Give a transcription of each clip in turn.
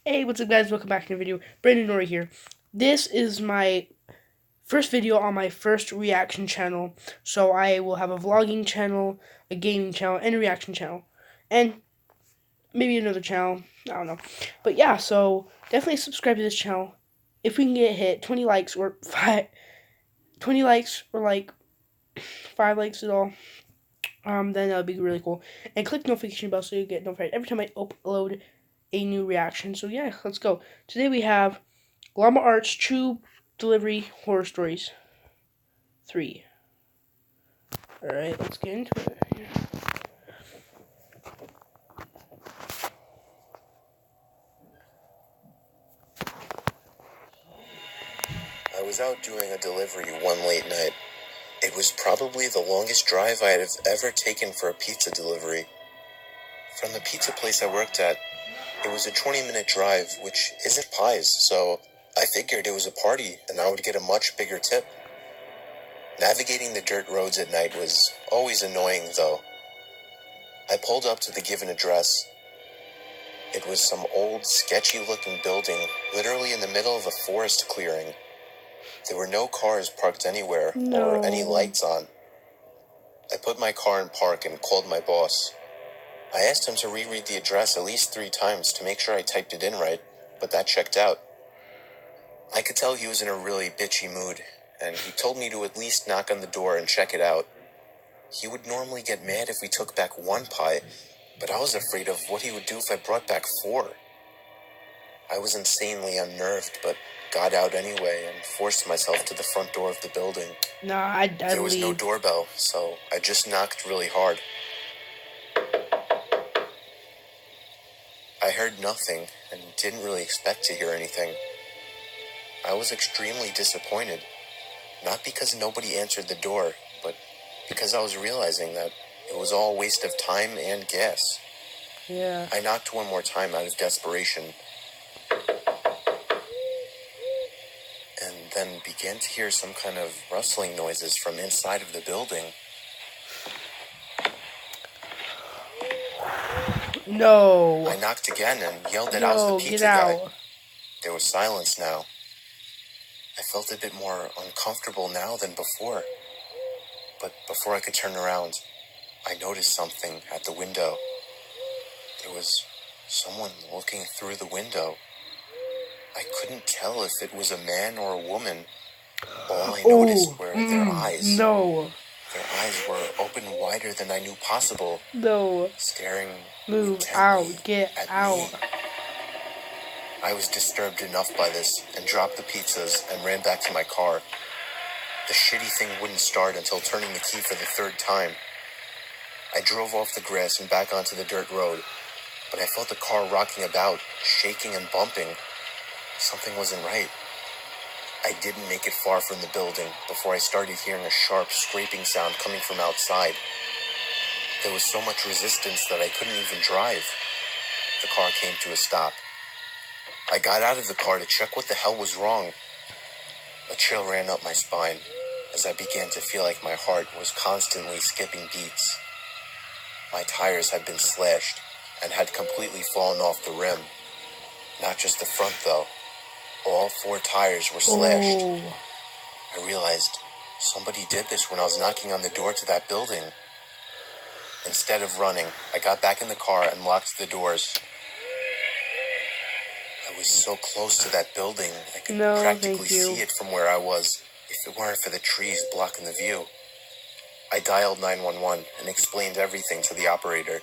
Hey, what's up guys? Welcome back to the video. Brandon Nori here. This is my first video on my first reaction channel. So I will have a vlogging channel, a gaming channel, and a reaction channel. And maybe another channel. I don't know. But yeah, so definitely subscribe to this channel. If we can get hit 20 likes or 20 likes or like 5 likes at all, then that would be really cool. And click the notification bell so you get notified every time I upload a new reaction. So yeah, let's go. Today we have Llama Arts True Delivery Horror Stories 3. Alright, let's get into it. I was out doing a delivery one late night. It was probably the longest drive I had ever taken for a pizza delivery. From the pizza place I worked at, it was a 20-minute drive, which isn't pies, so I figured it was a party and I would get a much bigger tip. Navigating the dirt roads at night was always annoying, though. I pulled up to the given address. It was some old, sketchy-looking building, literally in the middle of a forest clearing. There were no cars parked anywhere or any lights on. I put my car in park and called my boss. I asked him to reread the address at least 3 times to make sure I typed it in right, but that checked out. I could tell he was in a really bitchy mood, and he told me to at least knock on the door and check it out. He would normally get mad if we took back 1 pie, but I was afraid of what he would do if I brought back 4. I was insanely unnerved, but got out anyway and forced myself to the front door of the building. Nah, I'd There was no leave. doorbell, so I just knocked really hard. I heard nothing and didn't really expect to hear anything. I was extremely disappointed, not because nobody answered the door, but because I was realizing that it was all a waste of time and gas. Yeah. I knocked one more time out of desperation, and then began to hear some kind of rustling noises from inside of the building. No. I knocked again and yelled that I was the No, pizza get guy. out. There was silence now. I felt a bit more uncomfortable now than before. But before I could turn around, I noticed something at the window. There was someone looking through the window. I couldn't tell if it was a man or a woman. All I noticed were their eyes. No. Their eyes were open wider than I knew possible, No. staring Move intently out. Get at out. me. I was disturbed enough by this and dropped the pizzas and ran back to my car. The shitty thing wouldn't start until turning the key for the 3rd time. I drove off the grass and back onto the dirt road, but I felt the car rocking about, shaking and bumping. Something wasn't right. I didn't make it far from the building before I started hearing a sharp scraping sound coming from outside. There was so much resistance that I couldn't even drive. The car came to a stop. I got out of the car to check what the hell was wrong. A chill ran up my spine as I began to feel like my heart was constantly skipping beats. My tires had been slashed and had completely fallen off the rim. Not just the front, though. All 4 tires were slashed. Oh. I realized somebody did this when I was knocking on the door to that building. Instead of running, I got back in the car and locked the doors. I was so close to that building, I could No, practically thank you. see it from where I was, if it weren't for the trees blocking the view. I dialed 911 and explained everything to the operator.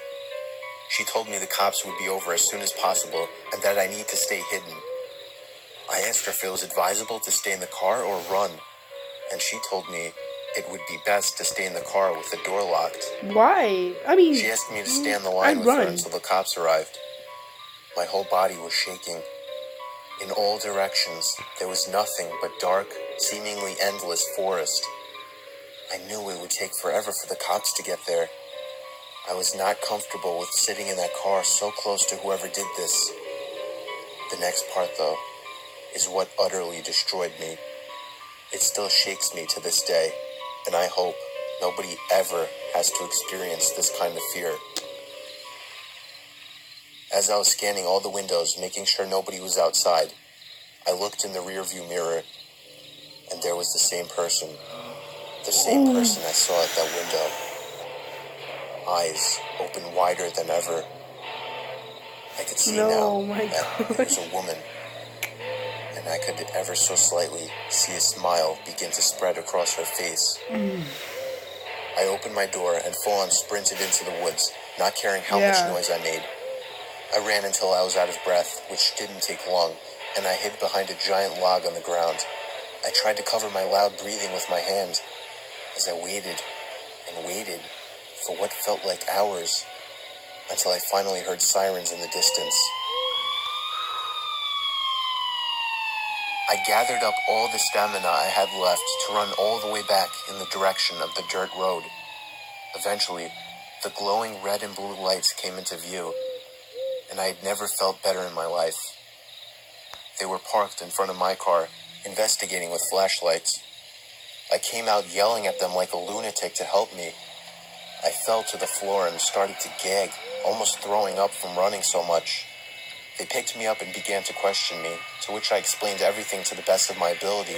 She told me the cops would be over as soon as possible and that I need to stay hidden. I asked her if it was advisable to stay in the car or run, and she told me it would be best to stay in the car with the door locked. Why? I mean, She asked me to stay on the line I'd with her run. until the cops arrived. My whole body was shaking. In all directions, there was nothing but dark, seemingly endless forest. I knew it would take forever for the cops to get there. I was not comfortable with sitting in that car so close to whoever did this. The next part, though, is what utterly destroyed me. It still shakes me to this day, and I hope nobody ever has to experience this kind of fear. As I was scanning all the windows, making sure nobody was outside, I looked in the rearview mirror, and there was the same person. The same person I saw at that window. Eyes open wider than ever. I could see now my that it was a woman, and I could ever so slightly see a smile begin to spread across her face. I opened my door and full-on sprinted into the woods, not caring how much noise I made. I ran until I was out of breath, which didn't take long, and I hid behind a giant log on the ground. I tried to cover my loud breathing with my hand as I waited and waited for what felt like hours, until I finally heard sirens in the distance. I gathered up all the stamina I had left to run all the way back in the direction of the dirt road. Eventually, the glowing red and blue lights came into view, and I had never felt better in my life. They were parked in front of my car, investigating with flashlights. I came out yelling at them like a lunatic to help me. I fell to the floor and started to gag, almost throwing up from running so much. They picked me up and began to question me, to which I explained everything to the best of my ability.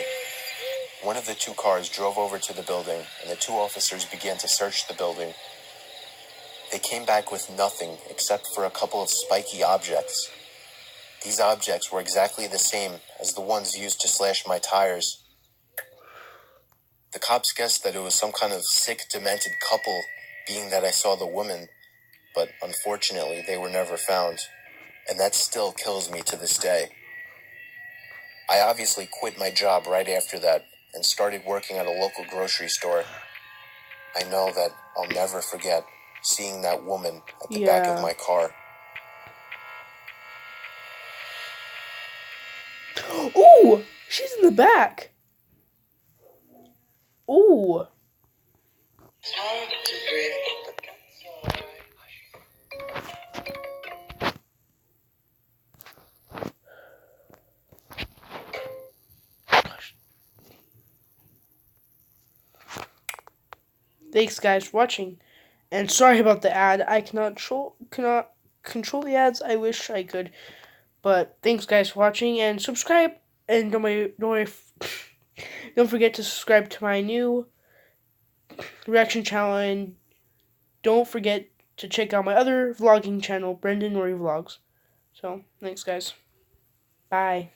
One of the two cars drove over to the building, and the two officers began to search the building. They came back with nothing except for a couple of spiky objects. These objects were exactly the same as the ones used to slash my tires. The cops guessed that it was some kind of sick, demented couple, being that I saw the woman, but unfortunately they were never found, and that still kills me to this day. I obviously quit my job right after that and started working at a local grocery store. I know that I'll never forget seeing that woman at the back of my car. Ooh, she's in the back. Ooh. Thanks, guys, for watching. And sorry about the ad. I cannot control the ads. I wish I could. But thanks, guys, for watching. And subscribe. And don't forget to subscribe to my new reaction channel. And don't forget to check out my other vlogging channel, Brendan Norrie Vlogs. So, thanks, guys. Bye.